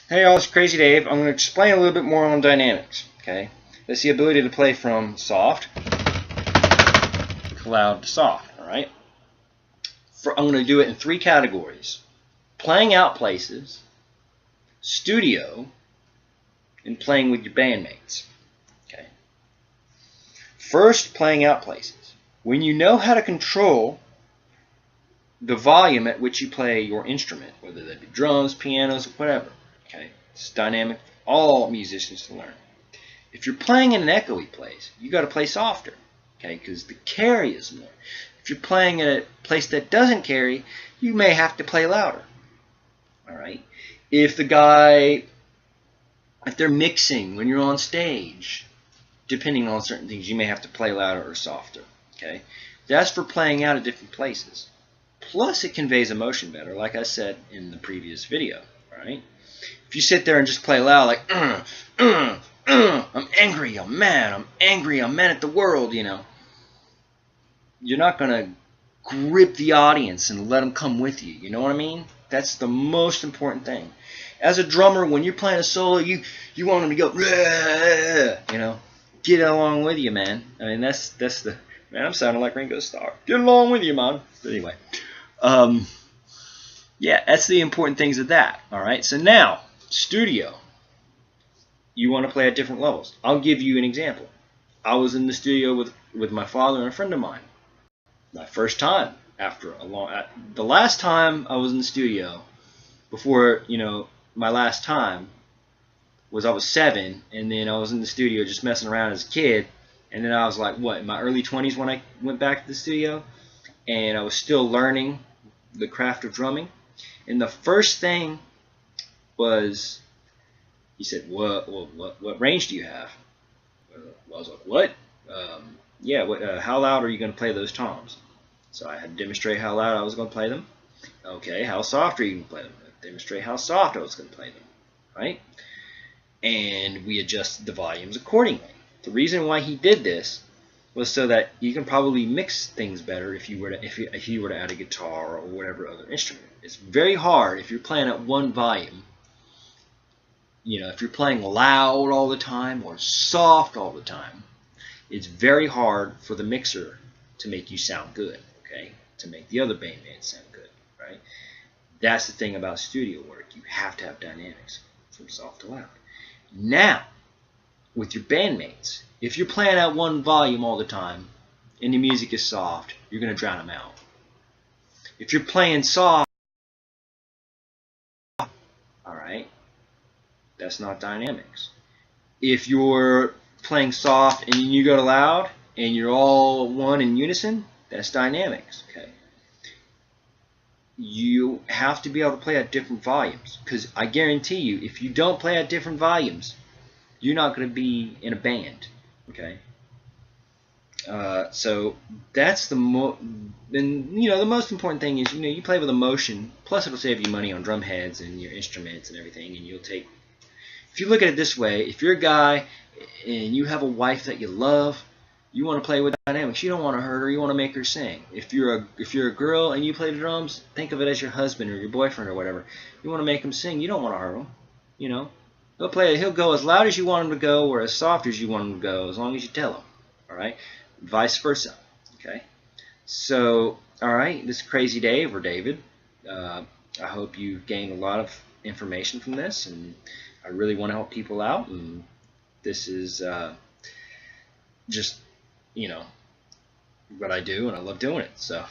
Hey y'all, it's Crazy Dave. I'm going to explain a little bit more on dynamics. Okay, that's the ability to play from soft to loud to soft. All right. I'm going to do it in three categories: playing out places, studio, and playing with your bandmates. Okay. First, playing out places. When you know how to control the volume at which you play your instrument, whether that be drums, pianos, or whatever. Okay, it's dynamic for all musicians to learn. If you're playing in an echoey place, you got to play softer, okay, because the carry is more. If you're playing in a place that doesn't carry, you may have to play louder. All right. If they're mixing when you're on stage, depending on certain things, you may have to play louder or softer. Okay, that's for playing out at different places. Plus, it conveys emotion better, like I said in the previous video. All right. If you sit there and just play loud, like, I'm angry, I'm mad, I'm mad at the world, you're not going to grip the audience and let them come with you. You know what I mean? That's the most important thing. As a drummer, when you're playing a solo, you want them to go, get along with you, man. I mean, that's the, man, I'm sounding like Ringo Starr. Get along with you, man. But anyway, yeah, that's the important things of that. All right, so now, studio. You want to play at different levels. I'll give you an example. I was in the studio with my father and a friend of mine. My first time the last time I was in the studio before, my last time was I was 7, and then I was in the studio just messing around as a kid, and then I was like, in my early 20s when I went back to the studio, and I was still learning the craft of drumming. And the first thing was, he said, what range do you have? I was like, what? Yeah, how loud are you going to play those toms? So I had to demonstrate how loud I was going to play them. Okay, how soft are you going to play them? Demonstrate how soft I was going to play them, right? And we adjusted the volumes accordingly. The reason why he did this was so that you can probably mix things better if you were to add a guitar or whatever other instrument. It's very hard if you're playing at one volume. If you're playing loud all the time or soft all the time, it's very hard for the mixer to make you sound good, okay? To make the other bandmates sound good, right? That's the thing about studio work. You have to have dynamics from soft to loud. Now, with your bandmates, if you're playing at one volume all the time and the music is soft, you're going to drown them out. If you're playing soft, all right, that's not dynamics. If you're playing soft and you go to loud and you're all one in unison, that's dynamics, okay? You have to be able to play at different volumes, because I guarantee you, if you don't play at different volumes, you're not going to be in a band, okay? So that's the the most important thing is, you play with emotion, plus it'll save you money on drum heads and your instruments and everything, and if you look at it this way, if you're a guy and you have a wife that you love, you want to play with dynamics. You don't want to hurt her. You want to make her sing. If you're a girl and you play the drums, think of it as your husband or your boyfriend or whatever. You want to make him sing. You don't want to hurt him. He'll go as loud as you want him to go or as soft as you want him to go, as long as you tell him. All right. Vice versa. Okay. So, all right. This is Crazy Dave or David. I hope you've gained a lot of information from this, and I really want to help people out. And this is just what I do, and I love doing it. So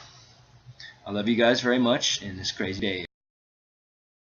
I love you guys very much, and this Crazy Dave.